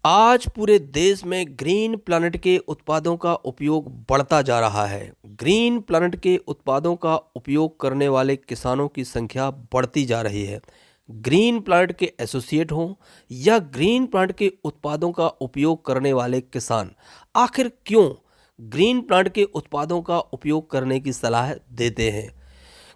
आज पूरे देश में ग्रीन प्लैनेट के उत्पादों का उपयोग बढ़ता जा रहा है। ग्रीन प्लैनेट के उत्पादों का उपयोग करने वाले किसानों की संख्या बढ़ती जा रही है। ग्रीन प्लैनेट के एसोसिएट हों या ग्रीन प्लैनेट के उत्पादों का उपयोग करने वाले किसान, आखिर क्यों ग्रीन प्लैनेट के उत्पादों का उपयोग करने की सलाह देते हैं?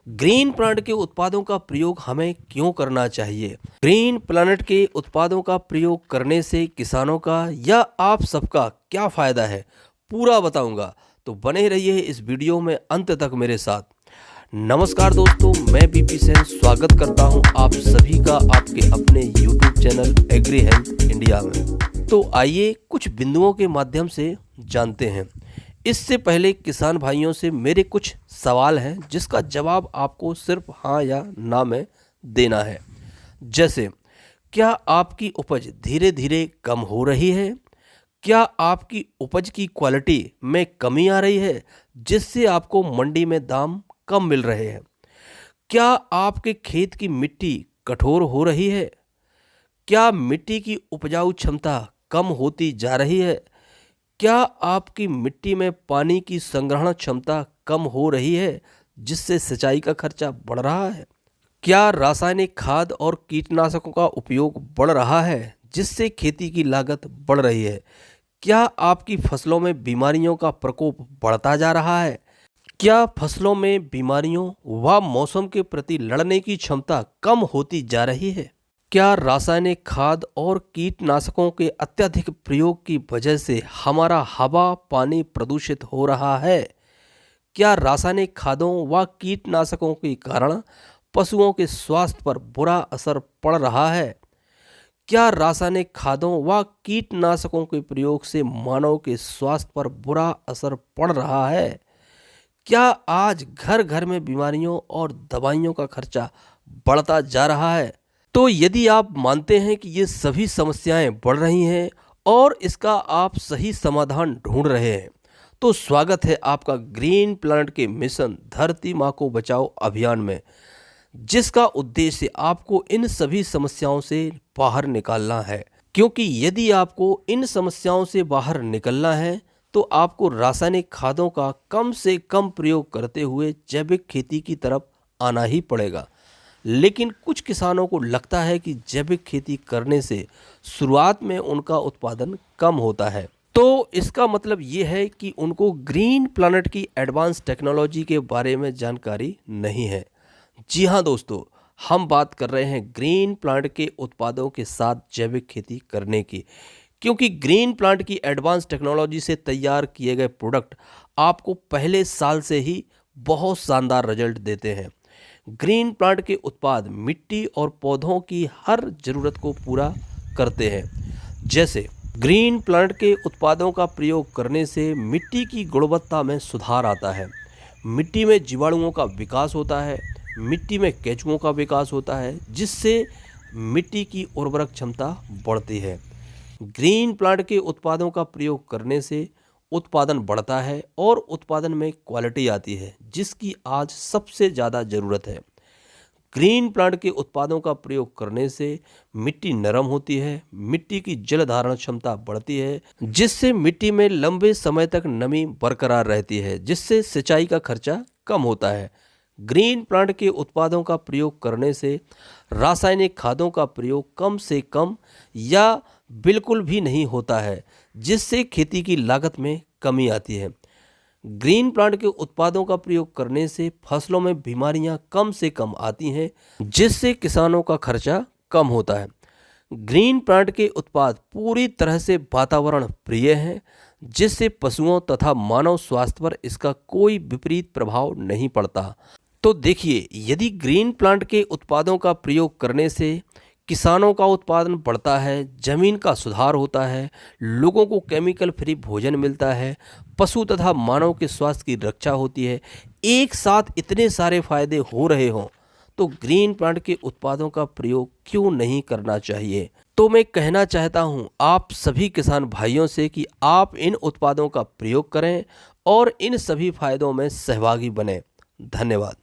ग्रीन प्लैनेट के उत्पादों का प्रयोग हमें क्यों करना चाहिए? ग्रीन प्लैनेट के उत्पादों का प्रयोग करने से किसानों का या आप सबका क्या फायदा है, पूरा बताऊंगा। तो बने रहिए इस वीडियो में अंत तक मेरे साथ। नमस्कार दोस्तों, मैं बीपी सेन स्वागत करता हूं आप सभी का आपके अपने YouTube channel agri health India में। तो आइए कुछ बिंदुओं के माध्यम से जानते हैं। इससे पहले किसान भाइयों से मेरे कुछ सवाल हैं जिसका जवाब आपको सिर्फ हाँ या ना में देना है। जैसे, क्या आपकी उपज धीरे धीरे कम हो रही है? क्या आपकी उपज की क्वालिटी में कमी आ रही है जिससे आपको मंडी में दाम कम मिल रहे हैं? क्या आपके खेत की मिट्टी कठोर हो रही है? क्या मिट्टी की उपजाऊ क्षमता कम होती जा रही है? क्या आपकी मिट्टी में पानी की संग्रहण क्षमता कम हो रही है जिससे सिंचाई का खर्चा बढ़ रहा है? क्या रासायनिक खाद और कीटनाशकों का उपयोग बढ़ रहा है जिससे खेती की लागत बढ़ रही है? क्या आपकी फसलों में बीमारियों का प्रकोप बढ़ता जा रहा है? क्या फसलों में बीमारियों व मौसम के प्रति लड़ने की क्षमता कम होती जा रही है? क्या रासायनिक खाद और कीटनाशकों के अत्यधिक प्रयोग की वजह से हमारा हवा पानी प्रदूषित हो रहा है? क्या रासायनिक खादों व कीटनाशकों के कारण पशुओं के स्वास्थ्य पर बुरा असर पड़ रहा है? क्या रासायनिक खादों व कीटनाशकों के प्रयोग से मानव के स्वास्थ्य पर बुरा असर पड़ रहा है? क्या आज घर घर में बीमारियों और दवाइयों का खर्चा बढ़ता जा रहा है? तो यदि आप मानते हैं कि ये सभी समस्याएं बढ़ रही हैं और इसका आप सही समाधान ढूंढ रहे हैं, तो स्वागत है आपका ग्रीन प्लैनेट के मिशन धरती माँ को बचाओ अभियान में, जिसका उद्देश्य आपको इन सभी समस्याओं से बाहर निकालना है। क्योंकि यदि आपको इन समस्याओं से बाहर निकलना है तो आपको रासायनिक खादों का कम से कम प्रयोग करते हुए जैविक खेती की तरफ आना ही पड़ेगा। लेकिन कुछ किसानों को लगता है कि जैविक खेती करने से शुरुआत में उनका उत्पादन कम होता है, तो इसका मतलब ये है कि उनको ग्रीन प्लैनेट की एडवांस टेक्नोलॉजी के बारे में जानकारी नहीं है। जी हाँ दोस्तों, हम बात कर रहे हैं ग्रीन प्लैनेट के उत्पादों के साथ जैविक खेती करने की, क्योंकि ग्रीन प्लैनेट की एडवांस टेक्नोलॉजी से तैयार किए गए प्रोडक्ट आपको पहले साल से ही बहुत शानदार रिजल्ट देते हैं। ग्रीन प्लैनेट के उत्पाद मिट्टी और पौधों की हर ज़रूरत को पूरा करते हैं। जैसे ग्रीन प्लैनेट के उत्पादों का प्रयोग करने से मिट्टी की गुणवत्ता में सुधार आता है, मिट्टी में जीवाणुओं का विकास होता है, मिट्टी में केंचुओं का विकास होता है, जिससे मिट्टी की उर्वरक क्षमता बढ़ती है। ग्रीन प्लैनेट के उत्पादों का प्रयोग करने से उत्पादन बढ़ता है और उत्पादन में क्वालिटी आती है, जिसकी आज सबसे ज़्यादा ज़रूरत है। ग्रीन प्लैनेट के उत्पादों का प्रयोग करने से मिट्टी नरम होती है, मिट्टी की जल धारण क्षमता बढ़ती है, जिससे मिट्टी में लंबे समय तक नमी बरकरार रहती है, जिससे सिंचाई का खर्चा कम होता है। ग्रीन प्लैनेट के उत्पादों का प्रयोग करने से रासायनिक खादों का प्रयोग कम से कम या बिल्कुल भी नहीं होता है, जिससे खेती की लागत में कमी आती है। ग्रीन प्लैनेट के उत्पादों का प्रयोग करने से फसलों में बीमारियां कम से कम आती हैं, जिससे किसानों का खर्चा कम होता है। ग्रीन प्लैनेट के उत्पाद पूरी तरह से वातावरण प्रिय हैं, जिससे पशुओं तथा मानव स्वास्थ्य पर इसका कोई विपरीत प्रभाव नहीं पड़ता। तो देखिए, यदि ग्रीन प्लैनेट के उत्पादों का प्रयोग करने से किसानों का उत्पादन बढ़ता है, जमीन का सुधार होता है, लोगों को केमिकल फ्री भोजन मिलता है, पशु तथा मानव के स्वास्थ्य की रक्षा होती है, एक साथ इतने सारे फायदे हो रहे हों, तो ग्रीन प्लैनेट के उत्पादों का प्रयोग क्यों नहीं करना चाहिए? तो मैं कहना चाहता हूं आप सभी किसान भाइयों से कि आप इन उत्पादों का प्रयोग करें और इन सभी फायदों में सहभागी बने। धन्यवाद।